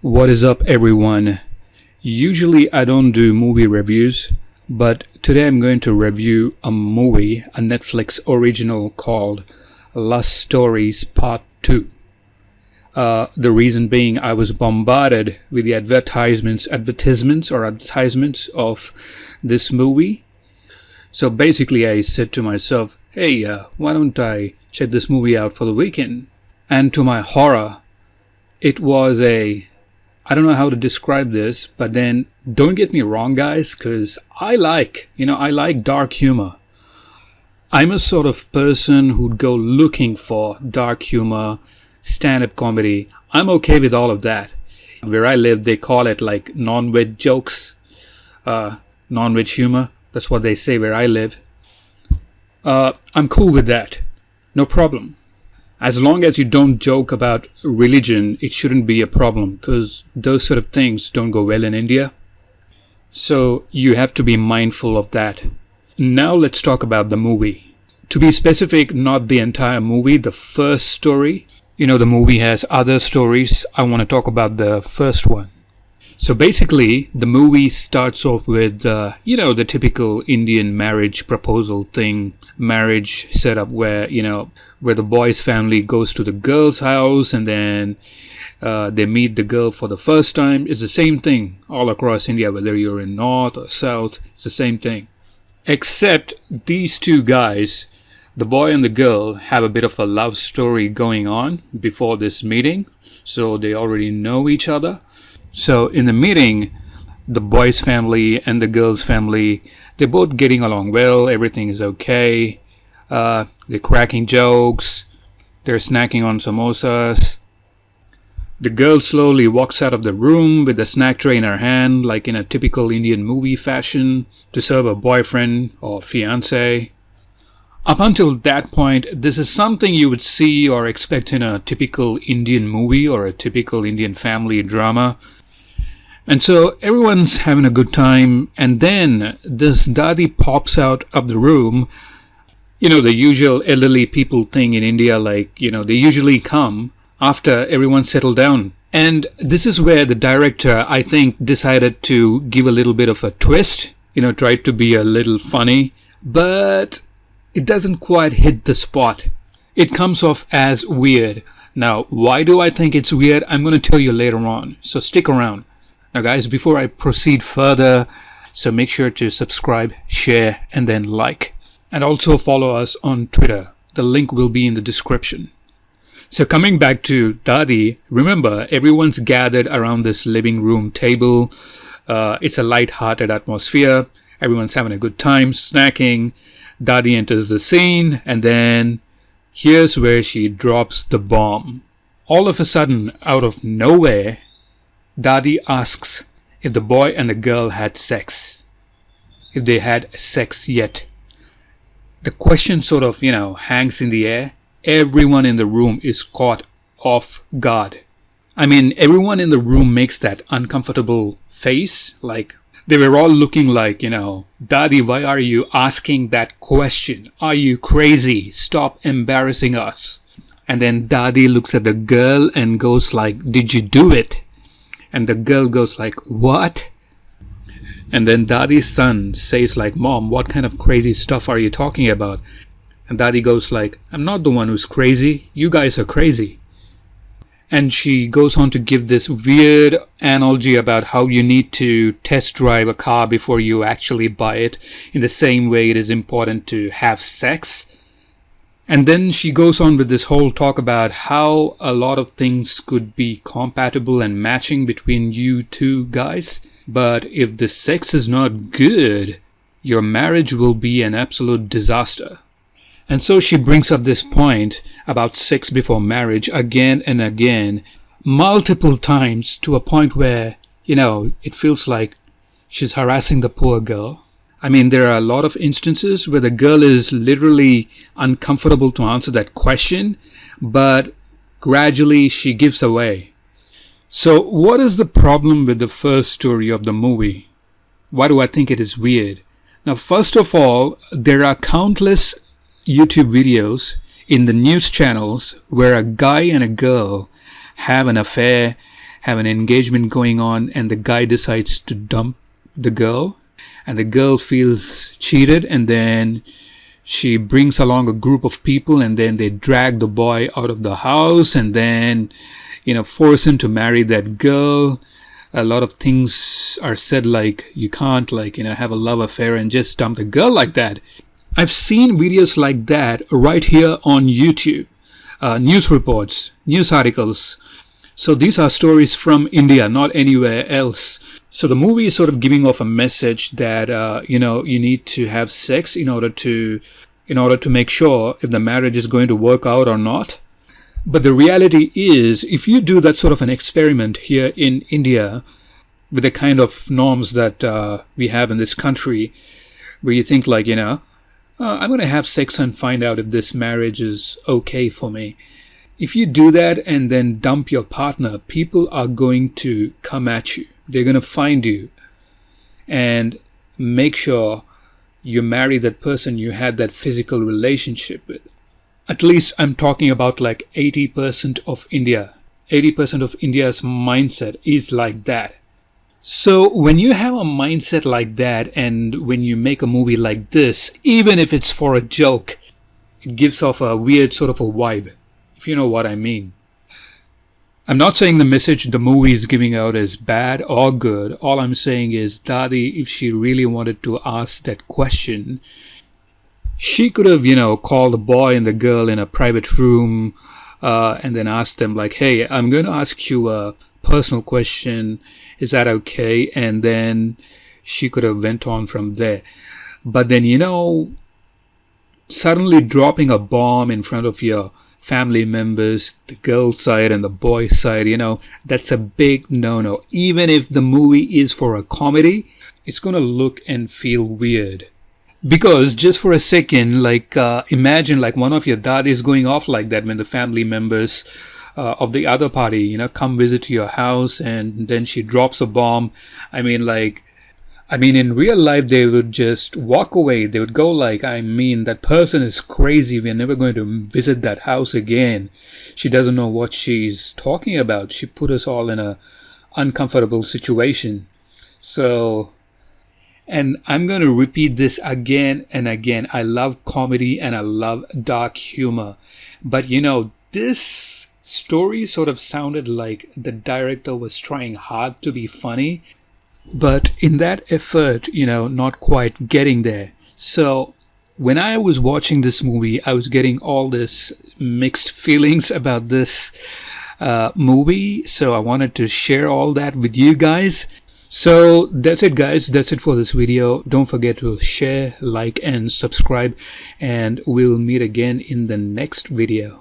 What is up, everyone? Usually I don't do movie reviews, but today I'm going to review a movie, a Netflix original called Lust Stories Part 2. The reason being I was bombarded with the advertisements of this movie. So basically I said to myself, hey, why don't I check this movie out for the weekend? And to my horror, it was I don't know how to describe this, but then don't get me wrong, guys, because I like dark humor. I'm a sort of person who'd go looking for dark humor, stand-up comedy. I'm okay with all of that. Where I live, they call it like non-veg jokes, non-veg humor. That's what they say where I live. I'm cool with that. No problem. As long as you don't joke about religion, it shouldn't be a problem because those sort of things don't go well in India. So you have to be mindful of that. Now let's talk about the movie. To be specific, not the entire movie, the first story. The movie has other stories. I want to talk about the first one. So basically, the movie starts off with, the typical Indian marriage proposal thing, marriage setup where the boy's family goes to the girl's house and then they meet the girl for the first time. It's the same thing all across India, whether you're in north or south, it's the same thing. Except these two guys, the boy and the girl, have a bit of a love story going on before this meeting, so they already know each other. So in the meeting, the boy's family and the girl's family, they're both getting along well. Everything is okay. They're cracking jokes. They're snacking on samosas. The girl slowly walks out of the room with the snack tray in her hand, like in a typical Indian movie fashion, to serve a boyfriend or fiancé. Up until that point, this is something you would see or expect in a typical Indian movie or a typical Indian family drama. And so everyone's having a good time, and then this Dadi pops out of the room. The usual elderly people thing in India, they usually come after everyone's settled down. And this is where the director, I think, decided to give a little bit of a twist, tried to be a little funny, but it doesn't quite hit the spot. It comes off as weird. Now, why do I think it's weird? I'm going to tell you later on, so stick around. Now guys, before I proceed further, so make sure to subscribe, share, and then like. And also follow us on Twitter. The link will be in the description. So coming back to Dadi, remember everyone's gathered around this living room table. It's a light-hearted atmosphere. Everyone's having a good time, snacking. Dadi enters the scene, and then here's where she drops the bomb. All of a sudden, out of nowhere, Dadi asks if the boy and the girl had sex. If they had sex yet. The question sort of, hangs in the air. Everyone in the room is caught off guard. I mean, everyone in the room makes that uncomfortable face. Like, they were all looking like, Dadi, why are you asking that question? Are you crazy? Stop embarrassing us. And then Dadi looks at the girl and goes like, did you do it? And the girl goes like, what? And then Dadi's son says like, Mom, what kind of crazy stuff are you talking about? And Dadi goes like, I'm not the one who's crazy. You guys are crazy. And she goes on to give this weird analogy about how you need to test drive a car before you actually buy it. In the same way it is important to have sex. And then she goes on with this whole talk about how a lot of things could be compatible and matching between you two guys. But if the sex is not good, your marriage will be an absolute disaster. And so she brings up this point about sex before marriage again and again, multiple times, to a point where, it feels like she's harassing the poor girl. I mean, there are a lot of instances where the girl is literally uncomfortable to answer that question, but gradually she gives away. So what is the problem with the first story of the movie? Why do I think it is weird? Now, first of all, there are countless YouTube videos in the news channels where a guy and a girl have an affair, have an engagement going on, and the guy decides to dump the girl, and the girl feels cheated, and then she brings along a group of people, and then they drag the boy out of the house, and then, force him to marry that girl. A lot of things are said like, you can't have a love affair and just dump the girl like that. I've seen videos like that right here on YouTube. News reports, news articles. So these are stories from India, not anywhere else. So the movie is sort of giving off a message that you need to have sex in order to make sure if the marriage is going to work out or not. But the reality is, if you do that sort of an experiment here in India with the kind of norms that we have in this country, where you think like, I'm going to have sex and find out if this marriage is okay for me. If you do that and then dump your partner, people are going to come at you. They're going to find you and make sure you marry that person you had that physical relationship with. At least I'm talking about like 80% of India. 80% of India's mindset is like that. So when you have a mindset like that, and when you make a movie like this, even if it's for a joke, it gives off a weird sort of a vibe, if you know what I mean. I'm not saying the message the movie is giving out is bad or good. All I'm saying is, Dadi, if she really wanted to ask that question, she could have, called the boy and the girl in a private room and then asked them like, hey, I'm going to ask you a personal question. Is that okay? And then she could have went on from there. But then, suddenly dropping a bomb in front of your family members, the girl's side and the boy's side, that's a big no-no. Even if the movie is for a comedy, it's going to look and feel weird. Because just for a second, imagine like one of your daddies going off like that when the family members of the other party, come visit to your house, and then she drops a bomb. I mean, in real life, they would just walk away. They would go like, that person is crazy. We're never going to visit that house again. She doesn't know what she's talking about. She put us all in a uncomfortable situation. So, and I'm going to repeat this again and again. I love comedy and I love dark humor. But this story sort of sounded like the director was trying hard to be funny, but in that effort, not quite getting there. So when I was watching this movie, I was getting all this mixed feelings about this movie. So I wanted to share all that with you guys. So that's it, guys. That's it for this video. Don't forget to share, like, and subscribe, and we'll meet again in the next video.